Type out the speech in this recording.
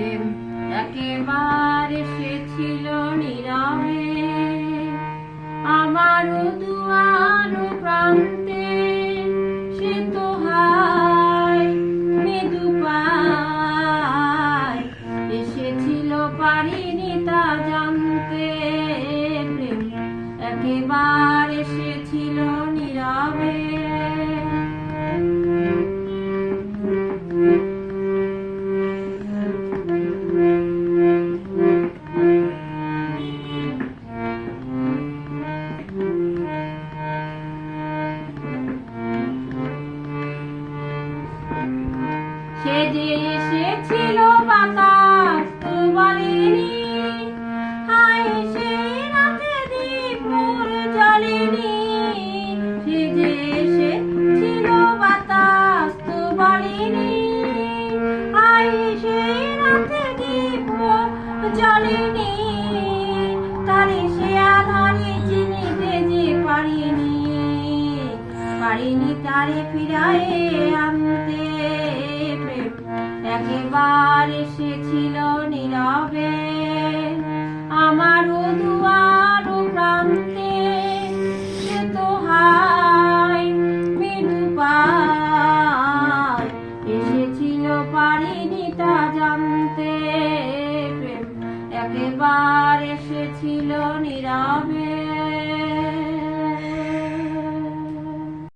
প্রেম একেবারে এসেছিল নীরবে আমার দুয়ার প্রান্তে। সে তো হায় মৃদু পায় এসেছিল, পারিনি তা জানতে। প্রেম একেবারে এসেছিল নীরবে। সে যে এসেছিল বাতাস তো বলেনি, হায় সেই রাতে দীপ মোর জ্বলেনি। সে যে এসেছিল বাতাস তো বলেনি, হায় সেই রাতে দীপ মোর জ্বলেনি। তারে সে আধারে চিনিতে যে পারিনি তারে ফিরায়ে আনতে। একবার এসেছিল নীরবে আমার দুয়ার প্রান্তে। সে তো হায় মৃদু পায় এসেছিল, পারিনি তা জানতে। একবার এসেছিল নীরবে।